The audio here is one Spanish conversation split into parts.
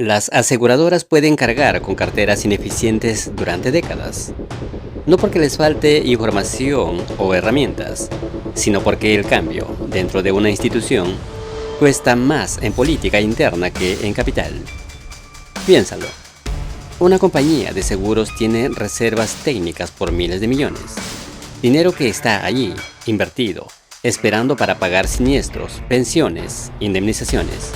Las aseguradoras pueden cargar con carteras ineficientes durante décadas, no porque les falte información o herramientas, sino porque el cambio dentro de una institución cuesta más en política interna que en capital. Piénsalo, una compañía de seguros tiene reservas técnicas por miles de millones, dinero que está allí, invertido, esperando para pagar siniestros, pensiones, indemnizaciones.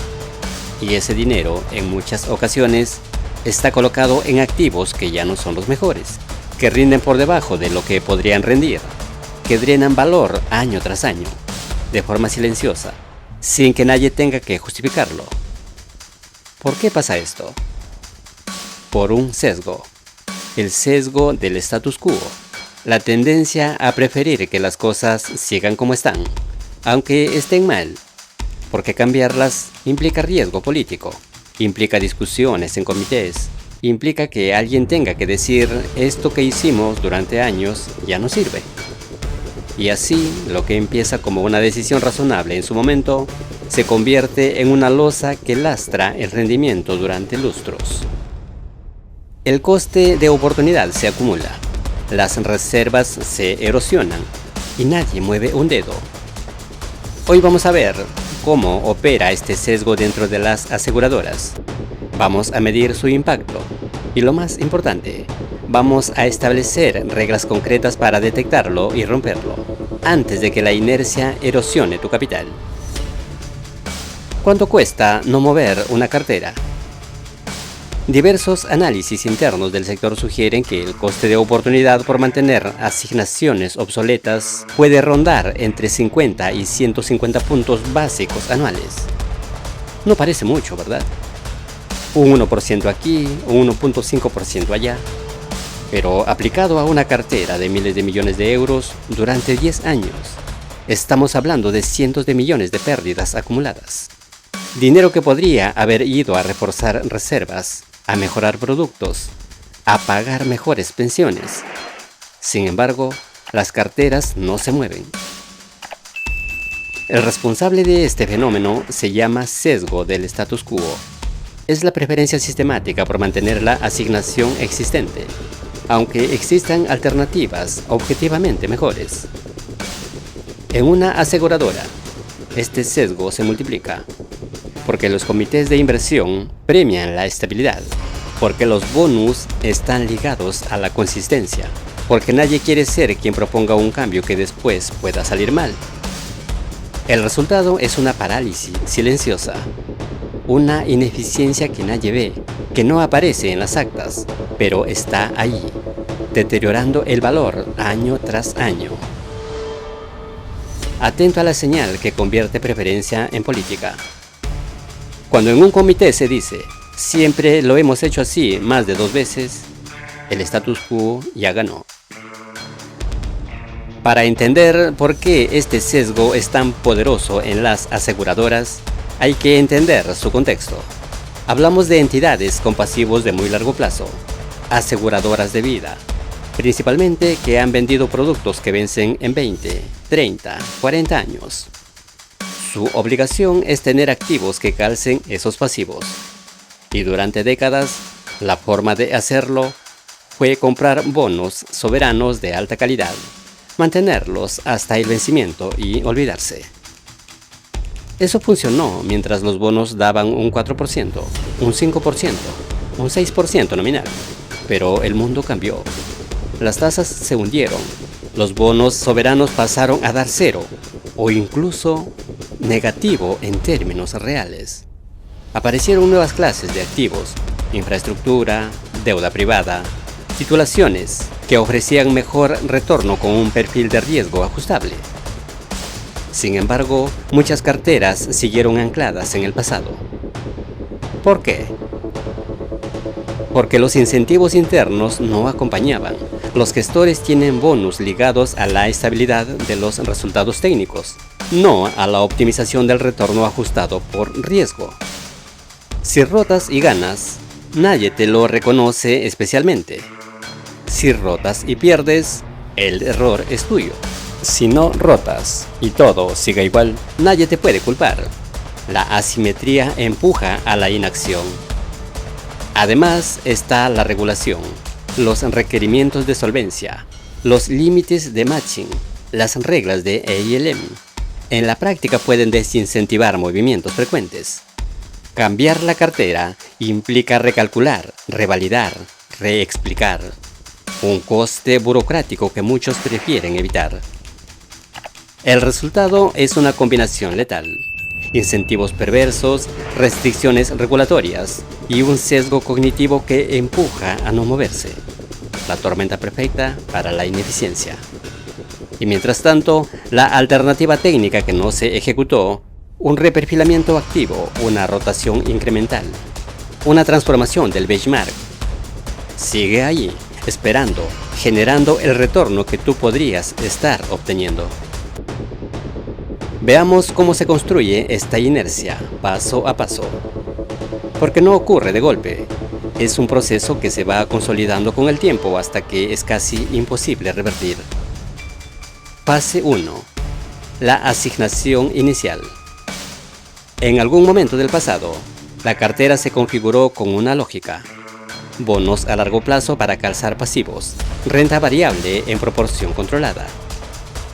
Y ese dinero, en muchas ocasiones, está colocado en activos que ya no son los mejores, que rinden por debajo de lo que podrían rendir, que drenan valor año tras año, de forma silenciosa, sin que nadie tenga que justificarlo. ¿Por qué pasa esto? Por un sesgo, el sesgo del status quo, la tendencia a preferir que las cosas sigan como están, aunque estén mal, porque cambiarlas implica riesgo político, implica discusiones en comités, implica que alguien tenga que decir esto que hicimos durante años ya no sirve. Y así, lo que empieza como una decisión razonable en su momento, se convierte en una losa que lastra el rendimiento durante lustros. El coste de oportunidad se acumula, las reservas se erosionan y nadie mueve un dedo. Hoy vamos a ver cómo opera este sesgo dentro de las aseguradoras. Vamos a medir su impacto y, lo más importante, vamos a establecer reglas concretas para detectarlo y romperlo antes de que la inercia erosione tu capital. ¿Cuánto cuesta no mover una cartera? Diversos análisis internos del sector sugieren que el coste de oportunidad por mantener asignaciones obsoletas puede rondar entre 50 y 150 puntos básicos anuales. No parece mucho, ¿verdad? Un 1% aquí, un 1.5% allá. Pero aplicado a una cartera de miles de millones de euros durante 10 años, estamos hablando de cientos de millones de pérdidas acumuladas. Dinero que podría haber ido a reforzar reservas, a mejorar productos, a pagar mejores pensiones. Sin embargo, las carteras no se mueven. El responsable de este fenómeno se llama sesgo del status quo. Es la preferencia sistemática por mantener la asignación existente, aunque existan alternativas objetivamente mejores. En una aseguradora, este sesgo se multiplica, porque los comités de inversión premian la estabilidad, porque los bonus están ligados a la consistencia, porque nadie quiere ser quien proponga un cambio que después pueda salir mal. El resultado es una parálisis silenciosa, una ineficiencia que nadie ve, que no aparece en las actas, pero está allí, deteriorando el valor año tras año. Atento a la señal que convierte preferencia en política. Cuando en un comité se dice, siempre lo hemos hecho así más de 2 veces, el status quo ya ganó. Para entender por qué este sesgo es tan poderoso en las aseguradoras, hay que entender su contexto. Hablamos de entidades con pasivos de muy largo plazo, aseguradoras de vida, principalmente que han vendido productos que vencen en 20, 30, 40 años. Su obligación es tener activos que calcen esos pasivos. Y durante décadas, la forma de hacerlo fue comprar bonos soberanos de alta calidad, mantenerlos hasta el vencimiento y olvidarse. Eso funcionó mientras los bonos daban un 4%, un 5%, un 6% nominal. Pero el mundo cambió. Las tasas se hundieron. Los bonos soberanos pasaron a dar cero o incluso negativo en términos reales. Aparecieron nuevas clases de activos, infraestructura, deuda privada, titulaciones que ofrecían mejor retorno con un perfil de riesgo ajustable. Sin embargo, muchas carteras siguieron ancladas en el pasado. ¿Por qué? Porque los incentivos internos no acompañaban. Los gestores tienen bonus ligados a la estabilidad de los resultados técnicos, no a la optimización del retorno ajustado por riesgo. Si rotas y ganas, nadie te lo reconoce especialmente. Si rotas y pierdes, el error es tuyo. Si no rotas y todo sigue igual, nadie te puede culpar. La asimetría empuja a la inacción. Además está la regulación, los requerimientos de solvencia, los límites de matching, las reglas de ALM. En la práctica pueden desincentivar movimientos frecuentes. Cambiar la cartera implica recalcular, revalidar, reexplicar. Un coste burocrático que muchos prefieren evitar. El resultado es una combinación letal. Incentivos perversos, restricciones regulatorias y un sesgo cognitivo que empuja a no moverse. La tormenta perfecta para la ineficiencia. Y mientras tanto, la alternativa técnica que no se ejecutó, un reperfilamiento activo, una rotación incremental, una transformación del benchmark, sigue allí, esperando, generando el retorno que tú podrías estar obteniendo. Veamos cómo se construye esta inercia, paso a paso. Porque no ocurre de golpe. Es un proceso que se va consolidando con el tiempo hasta que es casi imposible revertir. Fase 1. La asignación inicial. En algún momento del pasado, la cartera se configuró con una lógica. Bonos a largo plazo para calzar pasivos, renta variable en proporción controlada.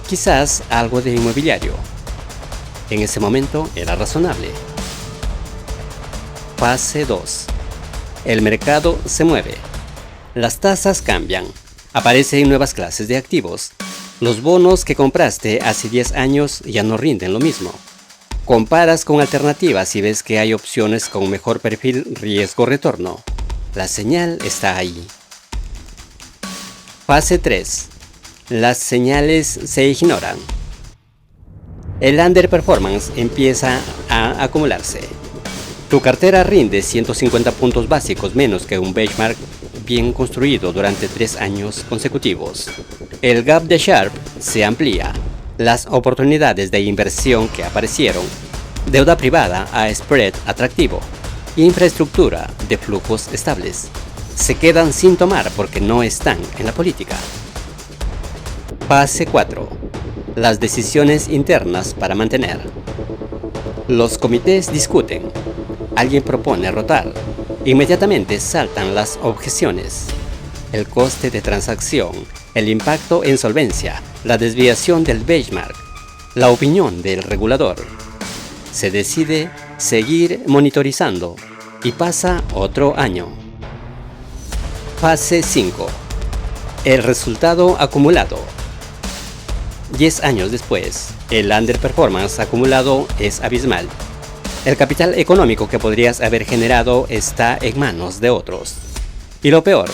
Quizás algo de inmobiliario. En ese momento era razonable. Fase 2. El mercado se mueve. Las tasas cambian. Aparecen nuevas clases de activos. Los bonos que compraste hace 10 años ya no rinden lo mismo. Comparas con alternativas y ves que hay opciones con mejor perfil riesgo-retorno. La señal está ahí. Fase 3. Las señales se ignoran. El underperformance empieza a acumularse. Tu cartera rinde 150 puntos básicos menos que un benchmark bien construido durante 3 años consecutivos. El gap de Sharpe se amplía. Las oportunidades de inversión que aparecieron, deuda privada a spread atractivo, infraestructura de flujos estables, se quedan sin tomar porque no están en la política. Fase 4. Las decisiones internas para mantener. Los comités discuten. Alguien propone rotar. Inmediatamente saltan las objeciones. El coste de transacción, el impacto en solvencia, la desviación del benchmark, la opinión del regulador. Se decide seguir monitorizando y pasa otro año. Fase 5. El resultado acumulado. 10 años después, el underperformance acumulado es abismal. El capital económico que podrías haber generado está en manos de otros. Y lo peor,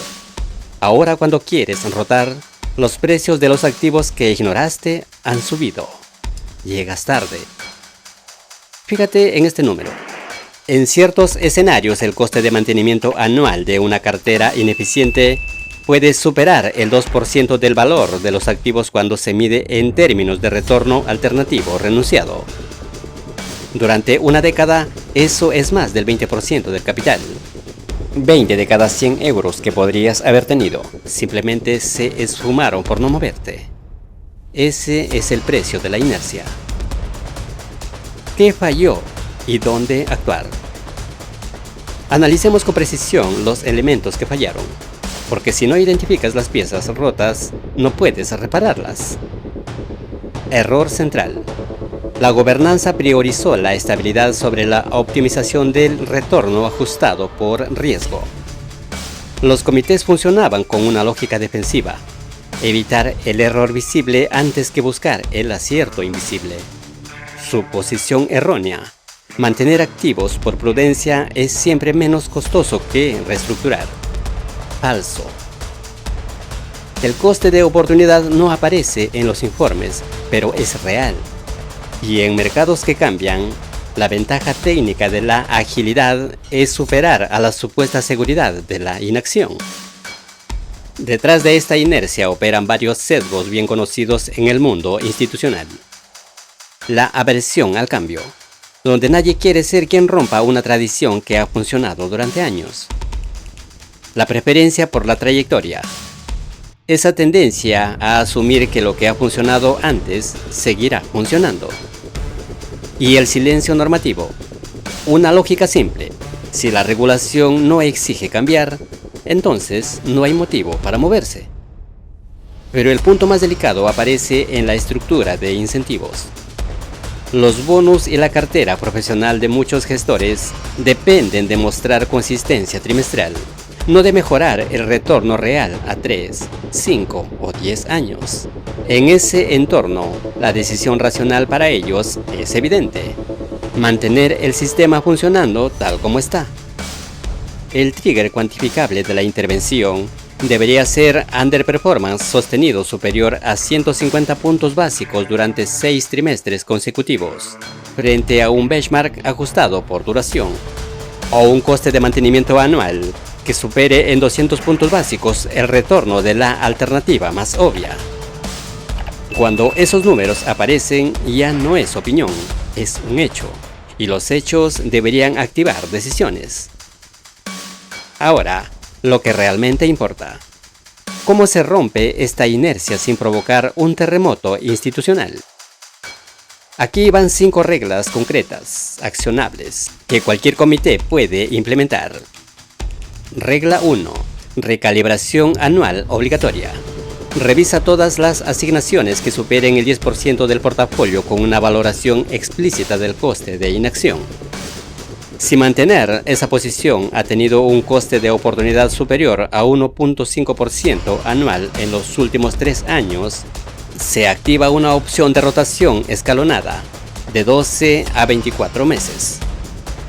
ahora cuando quieres rotar, los precios de los activos que ignoraste han subido. Llegas tarde. Fíjate en este número. En ciertos escenarios el coste de mantenimiento anual de una cartera ineficiente puede superar el 2% del valor de los activos cuando se mide en términos de retorno alternativo renunciado. Durante una década, eso es más del 20% del capital. 20 de cada 100 euros que podrías haber tenido simplemente se esfumaron por no moverte. Ese es el precio de la inercia. ¿Qué falló y dónde actuar? Analicemos con precisión los elementos que fallaron, porque si no identificas las piezas rotas, no puedes repararlas. Error central. La gobernanza priorizó la estabilidad sobre la optimización del retorno ajustado por riesgo. Los comités funcionaban con una lógica defensiva: evitar el error visible antes que buscar el acierto invisible. Suposición errónea. Mantener activos por prudencia es siempre menos costoso que reestructurar. Falso. El coste de oportunidad no aparece en los informes, pero es real. Y en mercados que cambian, la ventaja técnica de la agilidad es superar a la supuesta seguridad de la inacción. Detrás de esta inercia operan varios sesgos bien conocidos en el mundo institucional. La aversión al cambio, donde nadie quiere ser quien rompa una tradición que ha funcionado durante años. La preferencia por la trayectoria. Esa tendencia a asumir que lo que ha funcionado antes seguirá funcionando. Y el silencio normativo. Una lógica simple. Si la regulación no exige cambiar, entonces no hay motivo para moverse. Pero el punto más delicado aparece en la estructura de incentivos. Los bonus y la cartera profesional de muchos gestores dependen de mostrar consistencia trimestral, no de mejorar el retorno real a 3, 5 o 10 años. En ese entorno, la decisión racional para ellos es evidente: mantener el sistema funcionando tal como está. El trigger cuantificable de la intervención debería ser underperformance sostenido superior a 150 puntos básicos durante 6 trimestres consecutivos, frente a un benchmark ajustado por duración, o un coste de mantenimiento anual que supere en 200 puntos básicos el retorno de la alternativa más obvia. Cuando esos números aparecen, ya no es opinión, es un hecho, y los hechos deberían activar decisiones. Ahora, lo que realmente importa: ¿cómo se rompe esta inercia sin provocar un terremoto institucional? Aquí van 5 reglas concretas, accionables, que cualquier comité puede implementar. Regla 1. Recalibración anual obligatoria. Revisa todas las asignaciones que superen el 10% del portafolio con una valoración explícita del coste de inacción. Si mantener esa posición ha tenido un coste de oportunidad superior a 1.5% anual en los últimos 3 años, se activa una opción de rotación escalonada de 12 a 24 meses.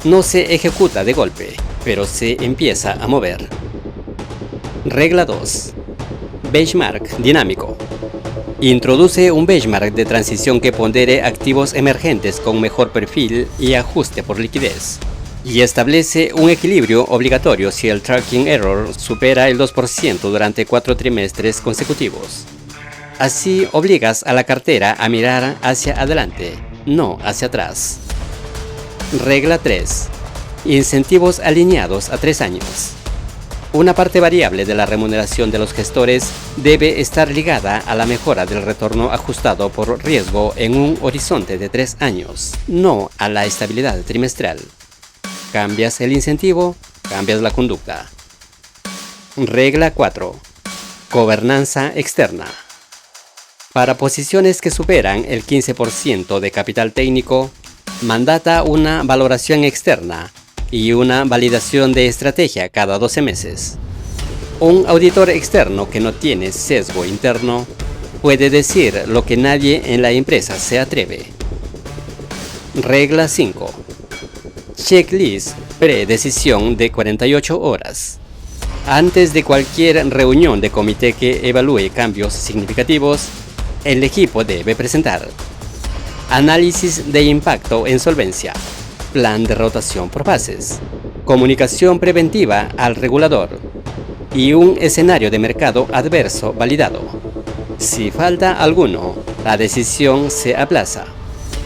No se ejecuta de golpe, pero se empieza a mover. Regla 2. Benchmark dinámico. Introduce un benchmark de transición que pondere activos emergentes con mejor perfil y ajuste por liquidez, y establece un equilibrio obligatorio si el tracking error supera el 2% durante 4 trimestres consecutivos. Así obligas a la cartera a mirar hacia adelante, no hacia atrás. Regla 3. Incentivos alineados a 3 años. Una parte variable de la remuneración de los gestores debe estar ligada a la mejora del retorno ajustado por riesgo en un horizonte de 3 años, no a la estabilidad trimestral. Cambias el incentivo, cambias la conducta. Regla 4. Gobernanza externa. Para posiciones que superan el 15% de capital técnico, mandata una valoración externa y una validación de estrategia cada 12 meses. Un auditor externo que no tiene sesgo interno puede decir lo que nadie en la empresa se atreve. Regla 5. Checklist pre-decisión de 48 horas. Antes de cualquier reunión de comité que evalúe cambios significativos, el equipo debe presentar análisis de impacto en solvencia, plan de rotación por fases, comunicación preventiva al regulador y un escenario de mercado adverso validado. Si falta alguno, la decisión se aplaza.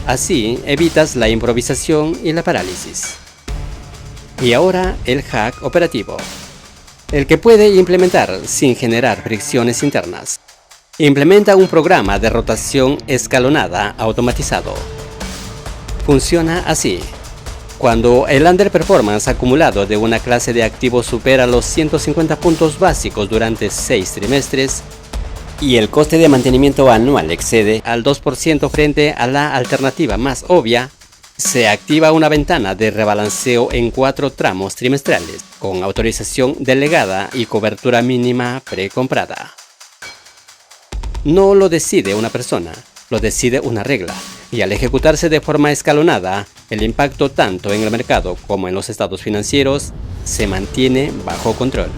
Así evitas la improvisación y la parálisis. Y ahora el hack operativo, el que puede implementar sin generar fricciones internas. Implementa un programa de rotación escalonada automatizado. Funciona así: cuando el underperformance acumulado de una clase de activos supera los 150 puntos básicos durante 6 trimestres y el coste de mantenimiento anual excede al 2% frente a la alternativa más obvia, se activa una ventana de rebalanceo en 4 tramos trimestrales, con autorización delegada y cobertura mínima precomprada. No lo decide una persona, lo decide una regla, y al ejecutarse de forma escalonada, el impacto tanto en el mercado como en los estados financieros se mantiene bajo control.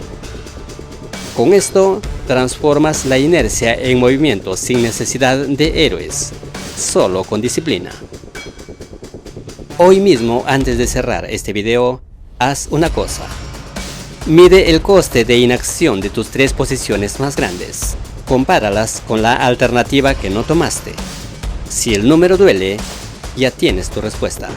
Con esto, transformas la inercia en movimiento sin necesidad de héroes, solo con disciplina. Hoy mismo, antes de cerrar este video, haz una cosa. Mide el coste de inacción de tus 3 posiciones más grandes. Compáralas con la alternativa que no tomaste. Si el número duele, ya tienes tu respuesta.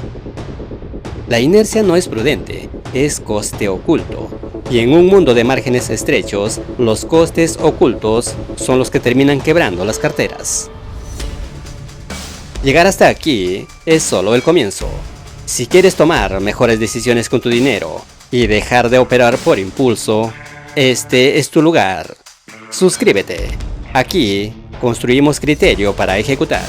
La inercia no es prudente, es coste oculto. Y en un mundo de márgenes estrechos, los costes ocultos son los que terminan quebrando las carteras. Llegar hasta aquí es solo el comienzo. Si quieres tomar mejores decisiones con tu dinero y dejar de operar por impulso, este es tu lugar. Suscríbete. Aquí construimos criterio para ejecutar.